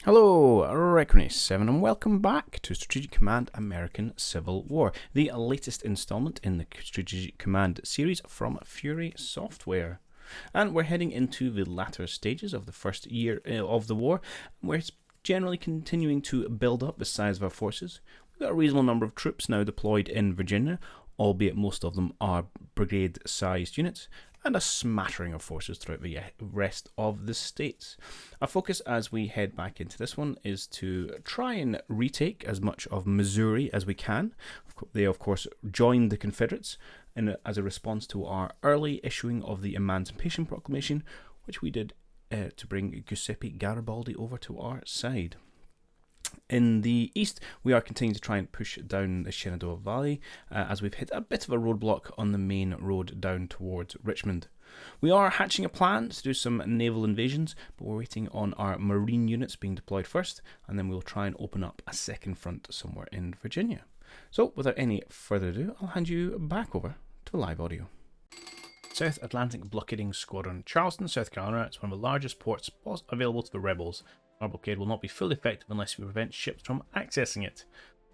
Hello, Reckoning7 and welcome back to Strategic Command American Civil War, the latest installment in the Strategic Command series from Fury Software. And we're heading into the latter stages of the first year of the war, where it's generally continuing to build up the size of our forces. We've got a reasonable number of troops now deployed in Virginia, albeit most of them are brigade-sized units, and a smattering of forces throughout the rest of the states. Our focus as we head back into this one is to try and retake as much of Missouri as we can. They, of course, joined the Confederates as a response to our early issuing of the Emancipation Proclamation, which we did to bring Giuseppe Garibaldi over to our side. In the east, we are continuing to try and push down the Shenandoah Valley as we've hit a bit of a roadblock on the main road down towards Richmond. We are hatching a plan to do some naval invasions, but we're waiting on our marine units being deployed first, and then we'll try and open up a second front somewhere in Virginia. So, without any further ado, I'll hand you back over to live audio. South Atlantic Blockading Squadron. Charleston, South Carolina is one of the largest ports available to the rebels. Our blockade will not be fully effective unless we prevent ships from accessing it.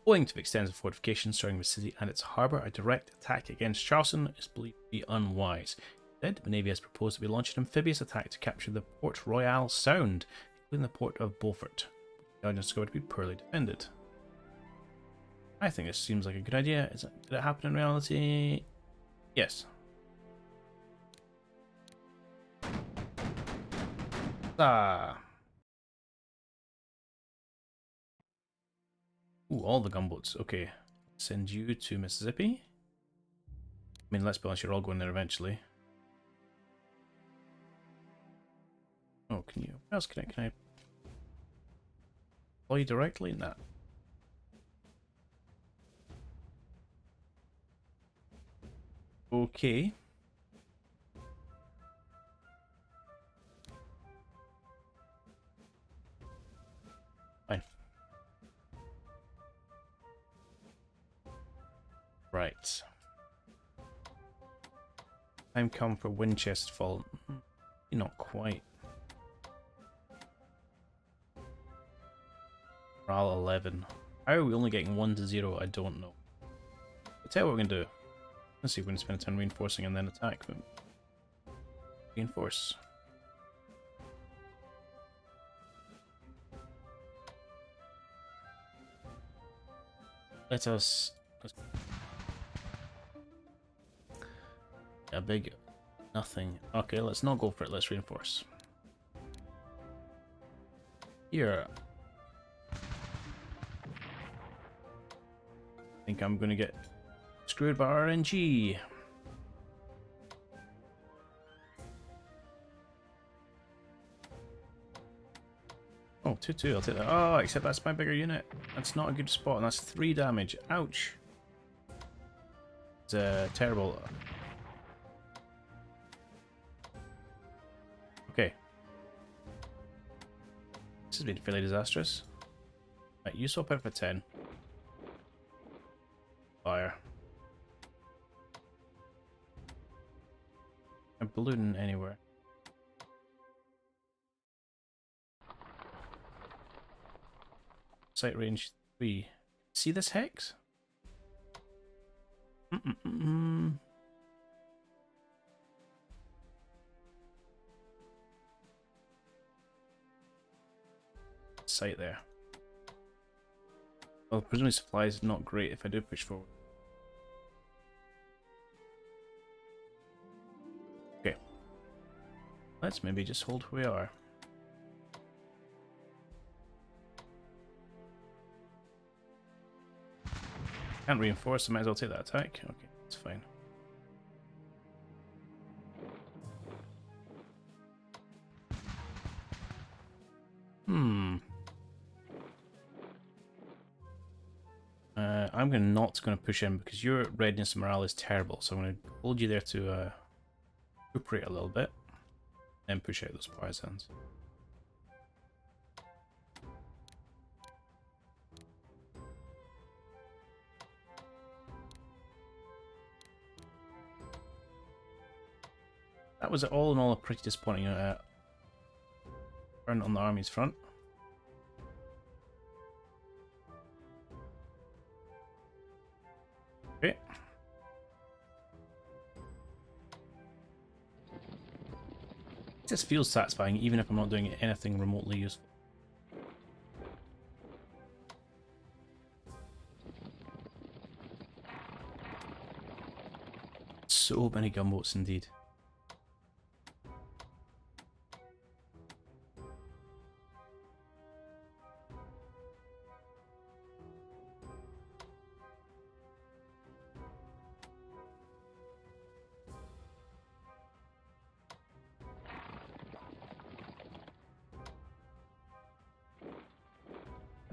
Owing to the extensive fortifications surrounding the city and its harbour, a direct attack against Charleston is believed to be unwise. Instead, the Navy has proposed that we launch an amphibious attack to capture the Port Royal Sound, including the port of Beaufort. The island is discovered to be poorly defended. I think this seems like a good idea. Did it happen in reality? Yes. Ooh, all the gunboats. Okay. Send you to Mississippi. I mean, let's be honest, you're all going there eventually. Oh, can you... What else can I... Deploy you directly? Nah. Okay. Fine. Right. Time come for Winchester Fall. Not quite. Morale 11. How are we only getting 1 to 0? I don't know. I'll tell you what we're going to do. Let's see if we can spend a turn reinforcing and then attack them. Reinforce. Let us... A big nothing. Okay, let's not go for it. Let's reinforce. Here. I think I'm going to get screwed by RNG. Oh, 2-2, I'll take that. Oh, except that's my bigger unit. That's not a good spot, and that's 3 damage. Ouch. It's terrible. Okay. This has been fairly disastrous. Right, you swap out for 10. Fire. A balloon anywhere. Sight range 3. See this hex? Sight there. Well, presumably supplies is not great if I do push forward. Okay. Let's maybe just hold where we are. Can't reinforce, I might as well take that attack. Okay, that's fine. I'm not going to push in because your readiness and morale is terrible, so I'm going to hold you there to recuperate a little bit, and push out those partisans. That was all in all a pretty disappointing turn on the army's front. Okay. This feels satisfying even if I'm not doing anything remotely useful. So many gunboats indeed.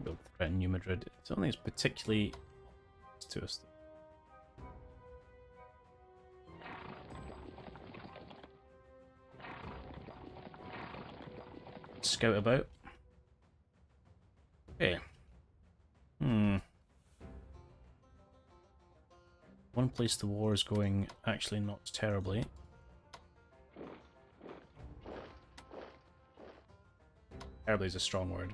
Build threat in New Madrid. It's only as particularly to us. Scout about. Okay. One place the war is going actually not terribly. Terribly is a strong word.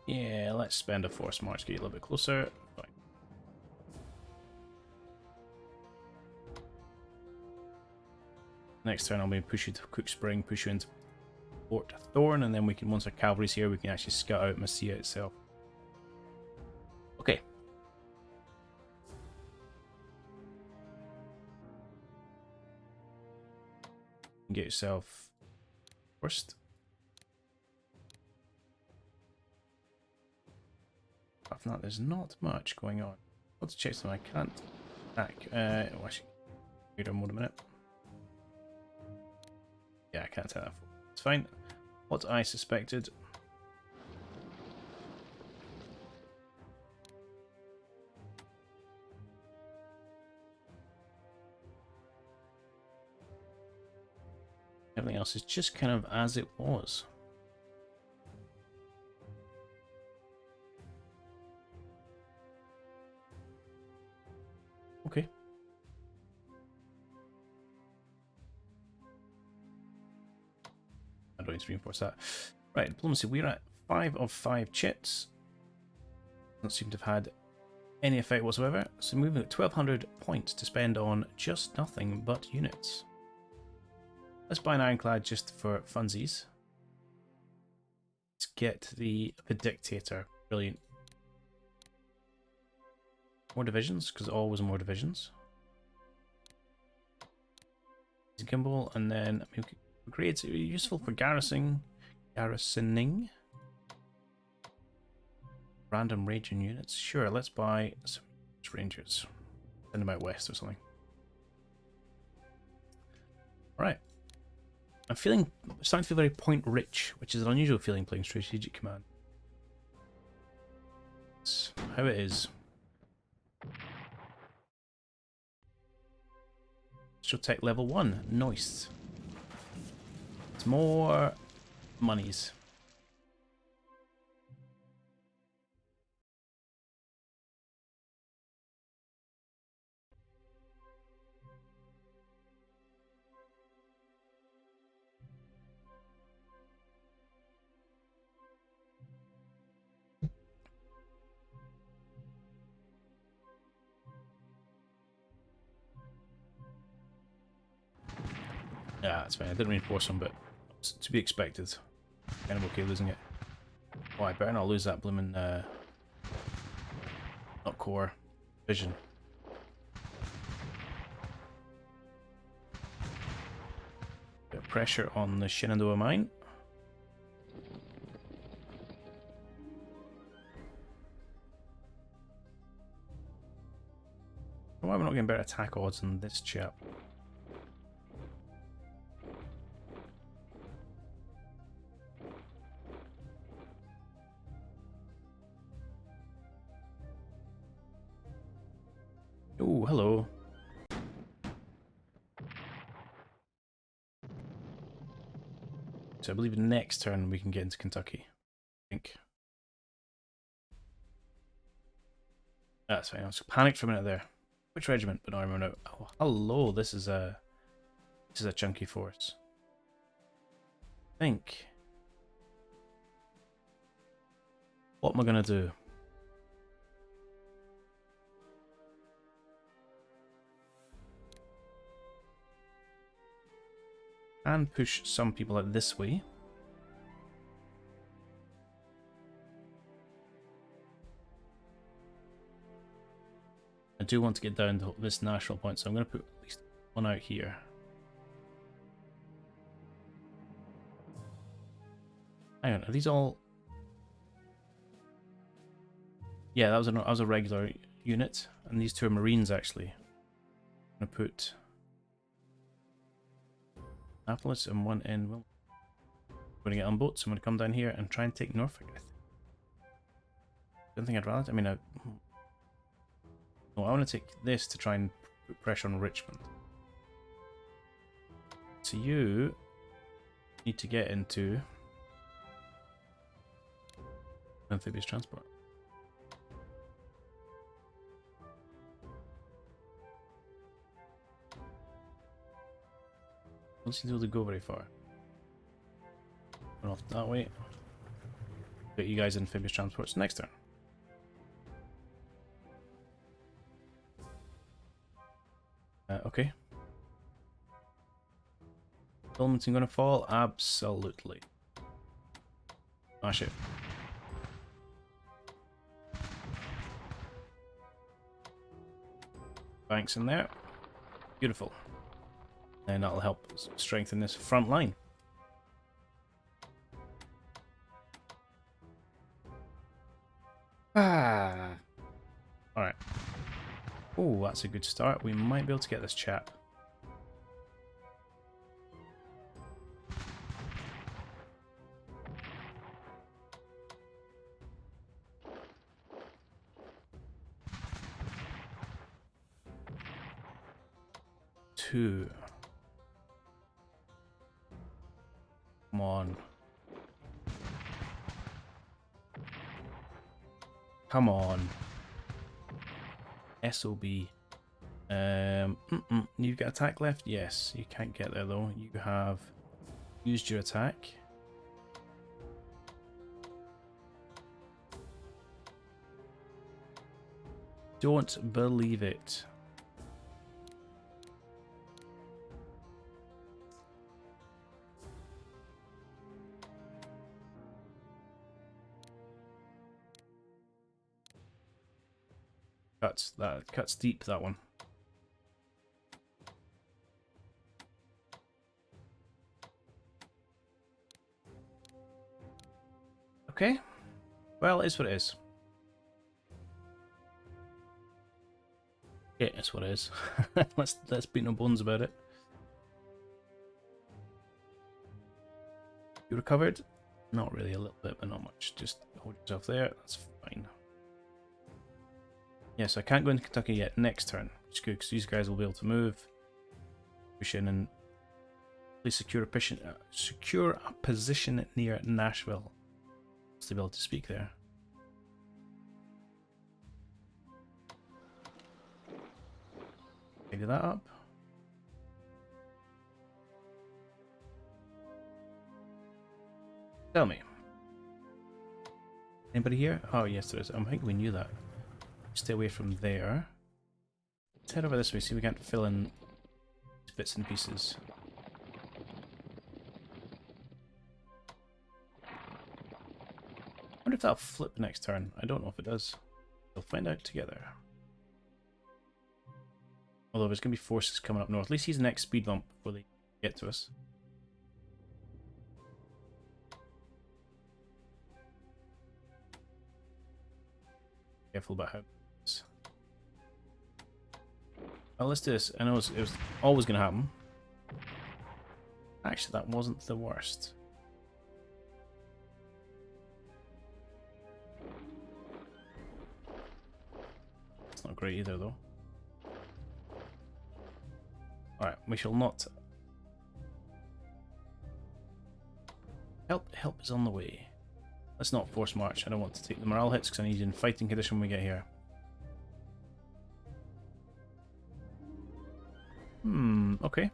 Yeah, let's spend a force march, get you a little bit closer. Fine. Next turn I'll maybe push you to Cook Spring, push you into Port Thorn, and then we can, once our cavalry's here, we can actually scout out Messia itself. Okay. Get yourself first. Apart from that, there's not much going on. Let's check something I can't attack. Oh, actually, wait a minute. Yeah, I can't attack that. It's fine. What I suspected. Everything else is just kind of as it was. Okay. I don't need to reinforce that. Right, diplomacy. We're at 5 of 5 chits. Don't seem to have had any effect whatsoever. So moving at 1,200 points to spend on just nothing but units. Let's buy an ironclad just for funsies. Let's get the dictator. Brilliant. More divisions, because always more divisions. Gimbal, and then I mean, grades are useful for garrisoning. Random ranging units. Sure, let's buy some rangers. Send them out west or something. Alright. I'm starting to feel very point rich, which is an unusual feeling playing Strategic Command. It's how it is. Industrial Tech level 1. Nice. It's more monies. Yeah, that's fine. I didn't reinforce them, but it's to be expected. Kind of okay losing it. Oh, I better not lose that blooming not core vision. Bit of pressure on the Shenandoah mine. Why am I not getting better attack odds than this chap? Oh, hello. So I believe next turn we can get into Kentucky. I think. That's fine. I was panicked for a minute there. Which regiment? But no, I remember now. Oh, hello. This is a chunky force. I think. What am I going to do? And push some people out this way. I do want to get down to this national point, so I'm going to put at least one out here. Hang on, are these all... Yeah, that was a regular unit, and these two are Marines actually. I'm going to put Annapolis and one in Will. I'm going to get on boats. I'm going to come down here and try and take Norfolk, I think. Don't think I'd rather... I mean, no, I want to take this to try and put pressure on Richmond. So you need to get into amphibious transport. Don't seem to be able to go very far. Run off that way. Get you guys in amphibious transports next turn. Okay. Wilmington gonna fall? Absolutely. Ah, shit. Banks in there. Beautiful. And that'll help strengthen this front line. Ah. Alright. Oh, that's a good start. We might be able to get this chap. Two. Come on. Come on. SOB. You've got attack left? Yes. You can't get there though. You have used your attack. Don't believe it. Cuts deep, that one. Okay. Well, it's what it is. Yeah, it's what it is. let's beat no bones about it. You recovered? Not really, a little bit, but not much. Just hold yourself there. That's fine. Yeah, so I can't go into Kentucky yet next turn, which is good because these guys will be able to move, push in, and please secure a position near Nashville. To be able to speak there. Tidy that up. Tell me. Anybody here? Oh yes, there is. I think we knew that. Stay away from there. Let's head over this way, see if we can't fill in bits and pieces. I wonder if that'll flip next turn. I don't know if it does. We'll find out together. Although there's going to be forces coming up north. At least he's the next speed bump before they get to us. Careful about how. Well, let's do this. I know it was always going to happen. Actually, that wasn't the worst. It's not great either, though. Alright, we shall not. Help is on the way. Let's not force march. I don't want to take the morale hits because I need in fighting condition when we get here. Okay.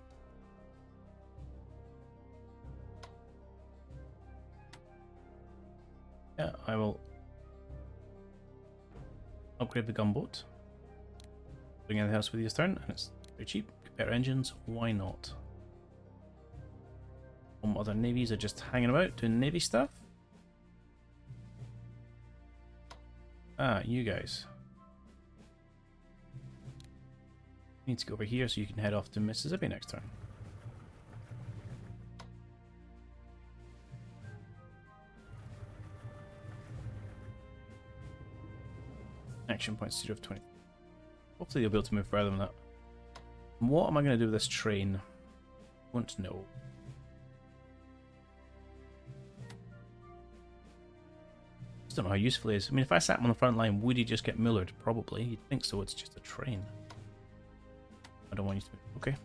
Yeah, I will upgrade the gunboat. Doing anything else with this turn, and it's very cheap. Better engines, why not? Some other navies are just hanging about doing navy stuff. Ah, you guys. You need to go over here so you can head off to Mississippi next turn. Action points 0 of 20. Hopefully you'll be able to move further than that. What am I going to do with this train? I want to know. I just don't know how useful it is. I mean, if I sat him on the front line, would he just get millered? Probably. You'd think so. It's just a train. I don't want you to. Okay.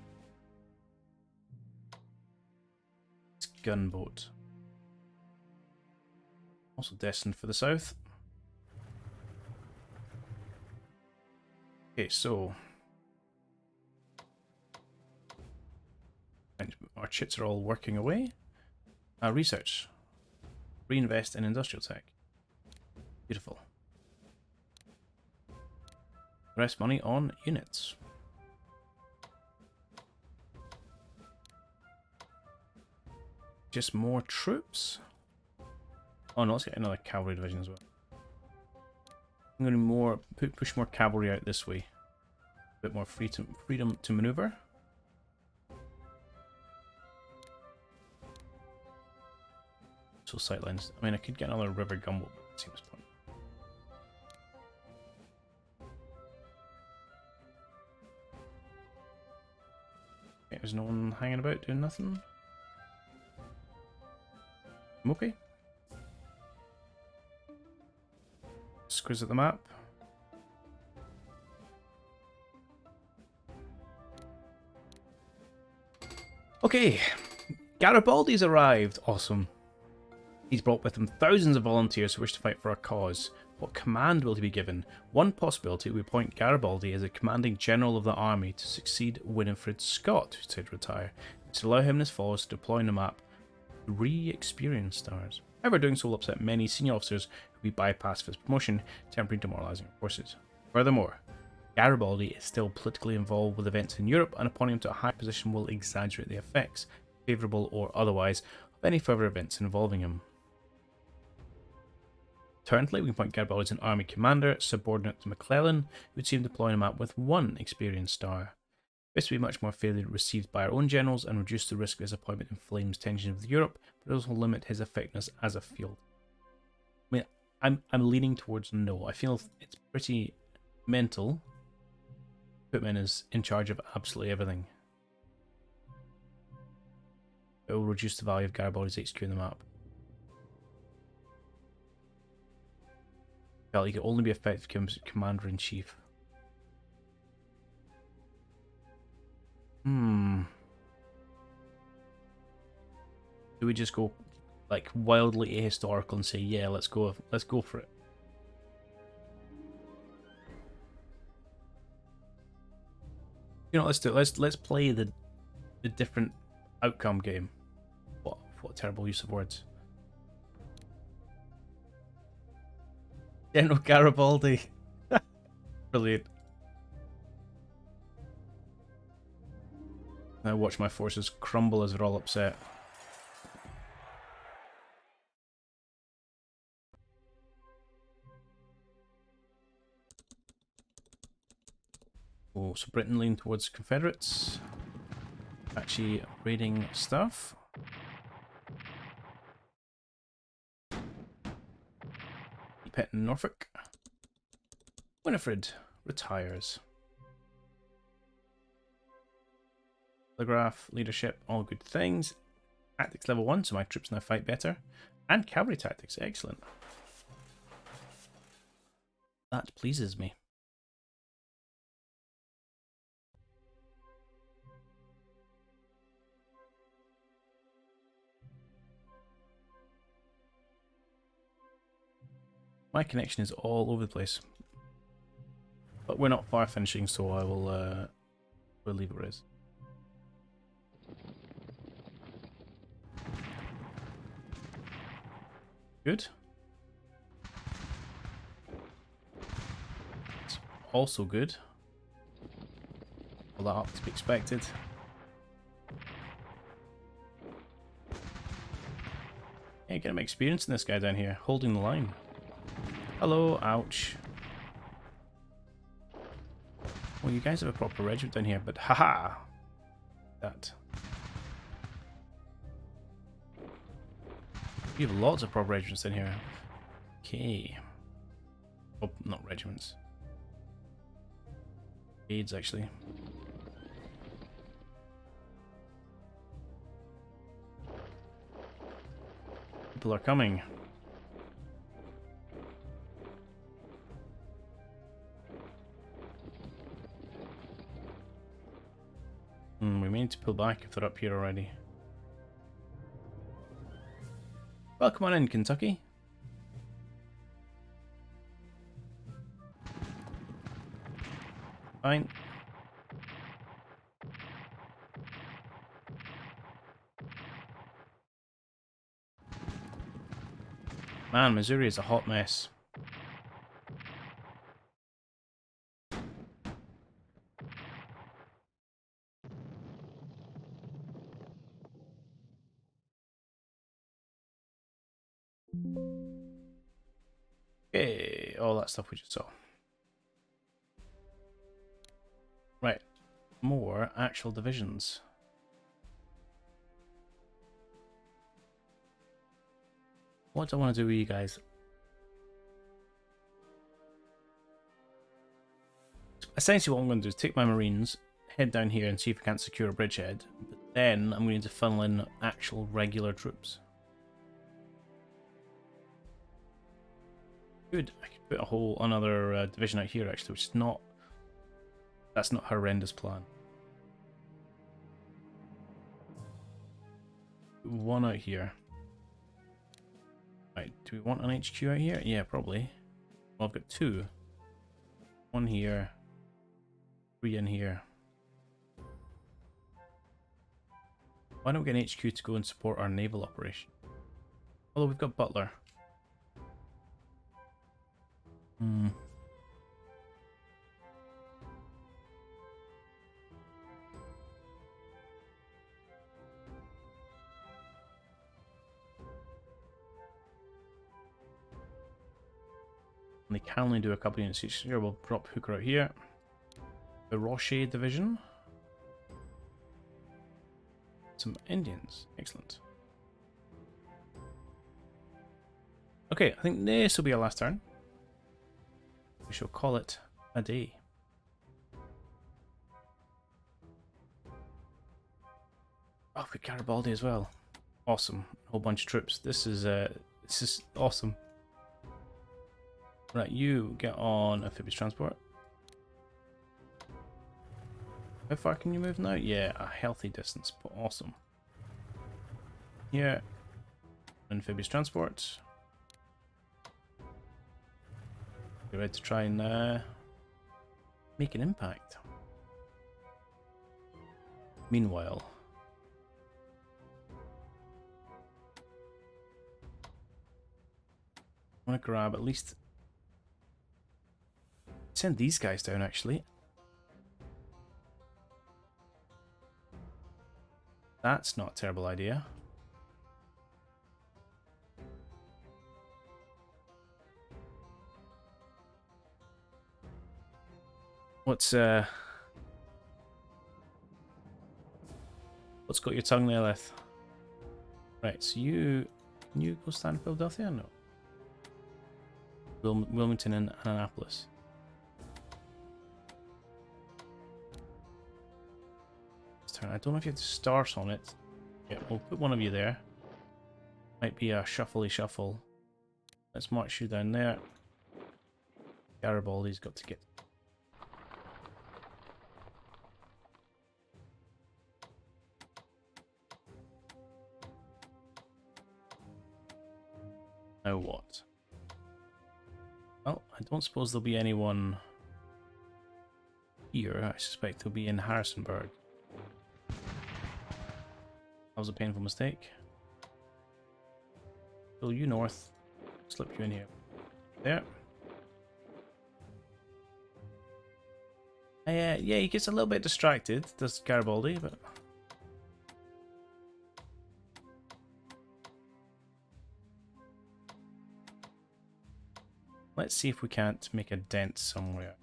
It's gunboat. Also destined for the south. Okay, so and our chits are all working away. Research. Reinvest in industrial tech. Beautiful. Rest money on units. Just more troops. Oh no, let's get another cavalry division as well. I'm going to push more cavalry out this way. A bit more freedom to maneuver. So sightlines. I mean, I could get another river gunboat, but it seems point. Okay, there's no one hanging about doing nothing. I'm okay. Squiz at the map. Okay, Garibaldi's arrived. Awesome. He's brought with him thousands of volunteers who wish to fight for our cause. What command will he be given? One possibility would appoint Garibaldi as a commanding general of the army to succeed Winifred Scott, who said retire, to allow him and his followers to deploy on the map 3 experience stars. However, doing so will upset many senior officers who will be bypassed for his promotion, temporarily demoralising our forces. Furthermore, Garibaldi is still politically involved with events in Europe, and appointing him to a high position will exaggerate the effects, favourable or otherwise, of any further events involving him. Currently, we can appoint Garibaldi as an army commander, subordinate to McClellan, who would see him deploying him out with 1 experience star. This would be much more fairly received by our own generals and reduce the risk of his appointment inflames tension with Europe, but also limit his effectiveness as a field. I mean, I'm leaning towards no. I feel it's pretty mental. Put him in charge of absolutely everything. It will reduce the value of Garibaldi's HQ in the map. Well, he can only be effective as commander-in-chief. Do we just go like wildly ahistorical and say, yeah, let's go for it? You know, let's do it. Let's play the different outcome game. What a terrible use of words. General Garibaldi. Brilliant. Now watch my forces crumble as they're all upset. Oh, so Britain leaned towards Confederates. Actually raiding stuff. Pet in Norfolk. Winifred retires. Telegraph, leadership, all good things. Tactics level 1, so my troops now fight better. And cavalry tactics, excellent. That pleases me. My connection is all over the place. But we're not far finishing, so I will we'll leave it where it is. Good. also good. All that up to be expected. Yeah, getting my experience in this guy down here, holding the line. Hello, ouch. Well, you guys have a proper regiment down here, but haha! That. You have lots of proper regiments in here. Okay. Oh, not regiments. Aids, actually. People are coming. We may need to pull back if they're up here already. Well, come on in, Kentucky. Fine. Man, Missouri is a hot mess. Okay, all that stuff we just saw. Right, more actual divisions. What do I want to do with you guys? Essentially what I'm going to do is take my Marines, head down here and see if I can't secure a bridgehead. But then I'm going to funnel in actual regular troops. Good. I could put a whole another division out here actually, which is not... That's not a horrendous plan. One out here. Right, do we want an HQ out here? Yeah, probably. Well, I've got two. One here. 3 in here. Why don't we get an HQ to go and support our naval operation? Although we've got Butler. And they can only do a couple units each. Here, we'll drop Hooker out here. The Rocher division. Some Indians. Excellent. Okay, I think this will be our last turn. We shall call it a day. Oh, we've got Garibaldi as well. Awesome. A whole bunch of troops. This is awesome. Right, you get on amphibious transport. How far can you move now? Yeah, a healthy distance, but awesome. Here, amphibious transport. You're ready to try and make an impact. Meanwhile, I want to grab at least... Send these guys down, actually. That's not a terrible idea. What's got your tongue there, Leth? Right, so you go stand in Philadelphia? No. Wilmington and Annapolis. Turn. I don't know if you have to start on it. Yeah, we'll put one of you there. Might be a shuffly shuffle. Let's march you down there. Garibaldi's got to get. Now what? Well, I don't suppose there'll be anyone here. I suspect they'll be in Harrisonburg. That was a painful mistake. Pull you north. Slip you in here. There. Yeah, he gets a little bit distracted, does Garibaldi, but... Let's see if we can't make a dent somewhere.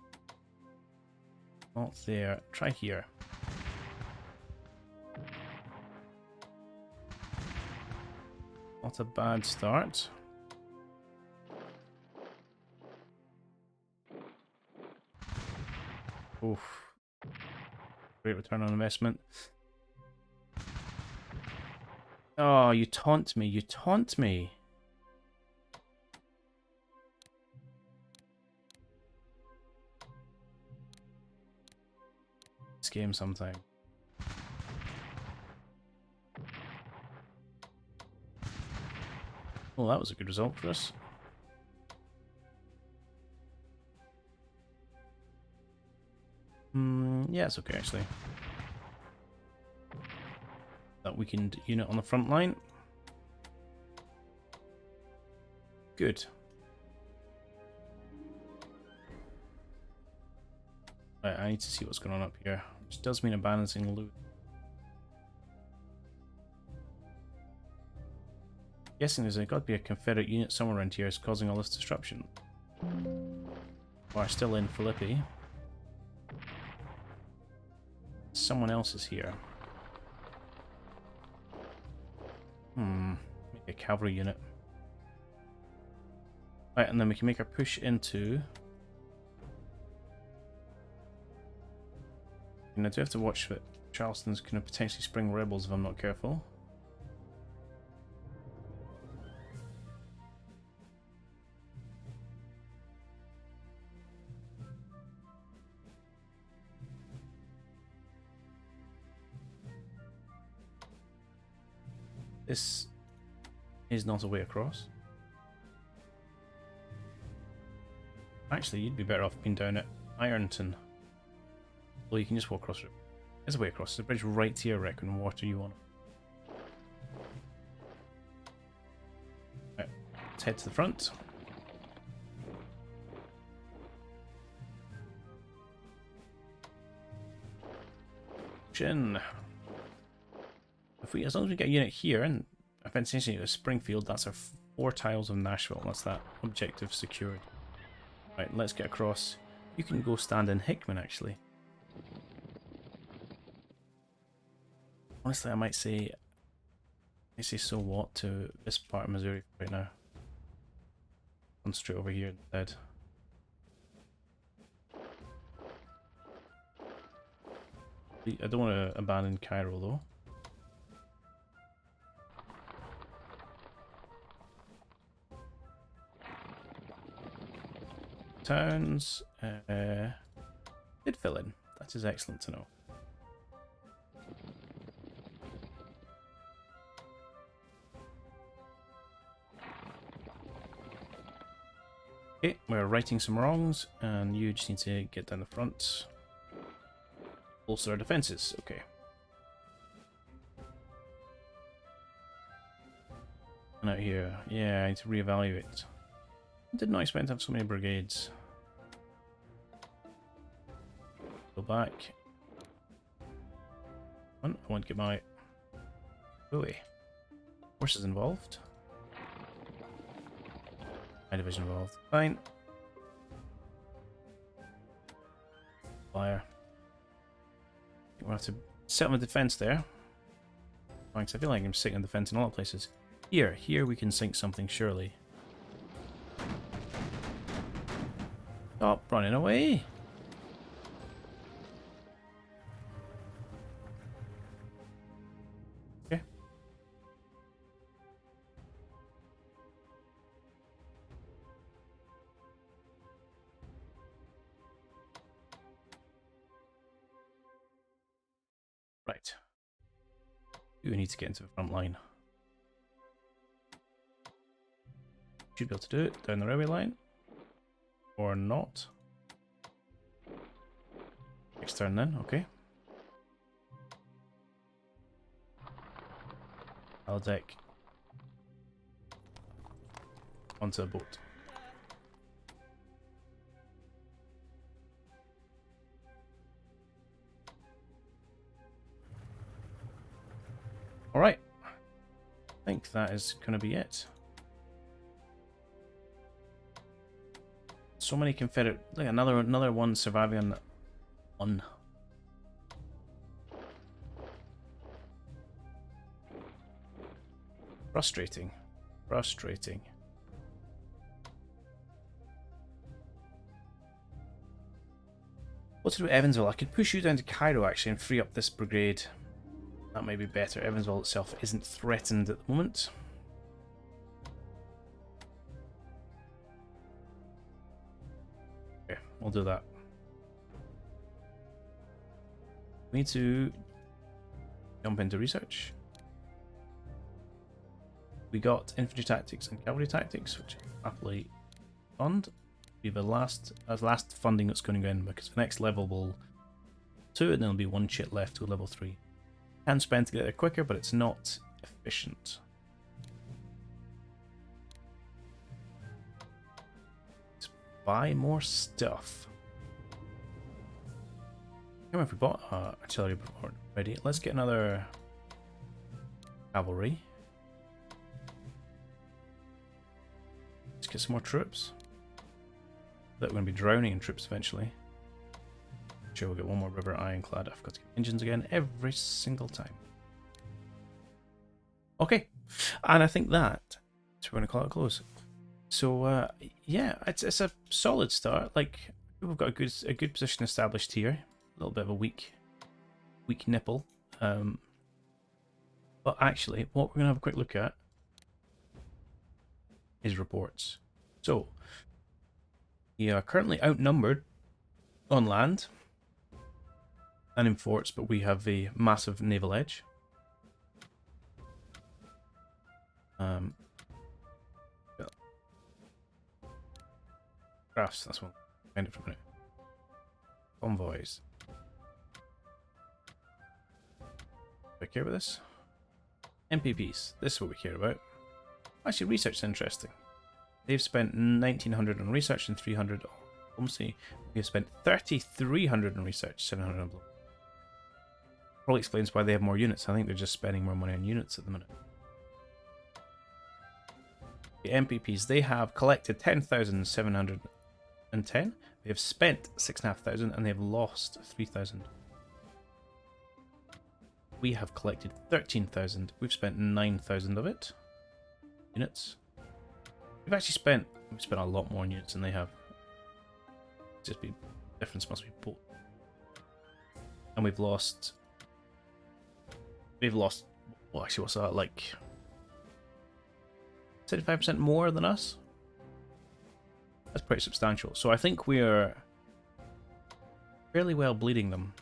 Not there. Try here. Not a bad start. Oof. Great return on investment. Oh, you taunt me. You taunt me. This game sometime. Well, that was a good result for us. Yeah, it's okay actually. That weakened unit on the front line. Good. Right, I need to see what's going on up here, which does mean a balancing loot. Guessing there's got to be a Confederate unit somewhere around here is causing all this disruption. We're still in Philippi. Someone else is here. Maybe a cavalry unit. Right, and then we can make our push into... And I do have to watch that Charleston's going to potentially spring rebels if I'm not careful. This is not a way across. Actually, you'd be better off being down at Ironton. Well, you can just walk across it. There's a way across. There's a bridge right here, I reckon. What do you want? Right, let's head to the front. Chin. As long as we get a unit here, and essentially a Springfield, that's our 4 tiles of Nashville. That's that objective secured. Right, let's get across. You can go stand in Hickman, actually. Honestly, I might say so what to this part of Missouri right now. One straight over here instead. I don't want to abandon Cairo though. Towns did fill in. That is excellent to know. Okay, we're righting some wrongs, and you just need to get down the front. Bolster our defenses. Okay. And out here, yeah, I need to reevaluate. Did not expect to have so many brigades. Go back. I want to get my Bowie. Horses involved. My division involved. Fine. Fire. We'll have to set up a defense there. Thanks. I feel like I'm sitting on defense in a lot of places. Here we can sink something surely. Stop running away! Okay. Right. You need to get into the front line. Should be able to do it down the railway line. Or not. Next turn then, okay. I'll deck onto a boat. Alright. I think that is going to be it. So many Confederate... Like another one surviving on... Frustrating. Frustrating. What to do with Evansville? I could push you down to Cairo actually and free up this brigade. That may be better. Evansville itself isn't threatened at the moment. Okay, we'll do that. We need to jump into research. We got infantry tactics and cavalry tactics, which happily fund. We have a last funding that's going to go in because the next level will 2 and then there'll be 1 chit left to level 3. Can spend to get there quicker, but it's not efficient. Let's buy more stuff. Come on, if we bought artillery already, let's get another cavalry. Let's get some more troops. That we're going to be drowning in troops eventually. Sure, we'll get one more river ironclad. I've got to get engines again every single time. Okay, and I think that so we're going to call it a close. So yeah, it's a solid start. Like we've got a good position established here. A little bit of a weak nipple, but actually, what we're going to have a quick look at is reports. So we are currently outnumbered on land and in forts, but we have a massive naval edge. Crafts, that's one. Find it from now. Convoys. Do I care about this? MPPs. This is what we care about. Actually, research is interesting. They've spent 1,900 on research and 300 on diplomacy. We've spent 3,300 on research, 700 on diplomacy. Probably explains why they have more units. I think they're just spending more money on units at the minute. The MPPs, they have collected 10,710. They have spent 6,500 and they have lost 3,000. We have collected 13,000. We've spent 9,000 of it. Units. We've spent a lot more on units than they have. Just be difference must be both. And we've lost. Well, actually, what's that like? 75% more than us. That's pretty substantial. So I think we're fairly well bleeding them,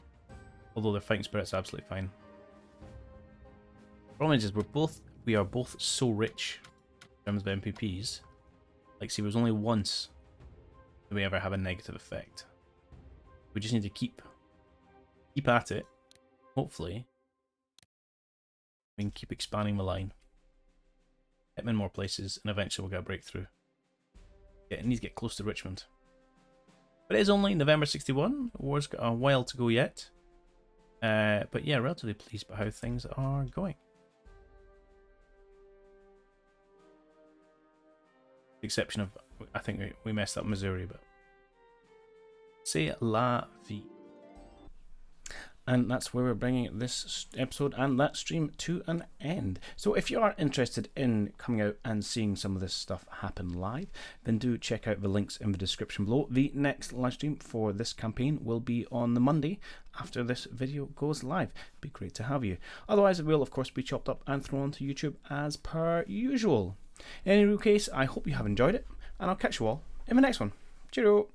although their fighting spirit's absolutely fine. The problem is we are both so rich in terms of MPPs. Like, see, it was only once that we ever have a negative effect. We just need to keep at it. Hopefully, we can keep expanding the line, get them in more places, and eventually we'll get a breakthrough. Yeah, it needs to get close to Richmond. But it is only November 61. The war's got a while to go yet. But yeah, relatively pleased by how things are going. The exception of, I think we messed up Missouri, but c'est la vie. And that's where we're bringing this episode and that stream to an end. So if you are interested in coming out and seeing some of this stuff happen live, then do check out the links in the description below. The next live stream for this campaign will be on the Monday after this video goes live. It'd be great to have you. Otherwise, it will of course be chopped up and thrown onto YouTube as per usual. In any case, I hope you have enjoyed it, and I'll catch you all in the next one. Cheerio!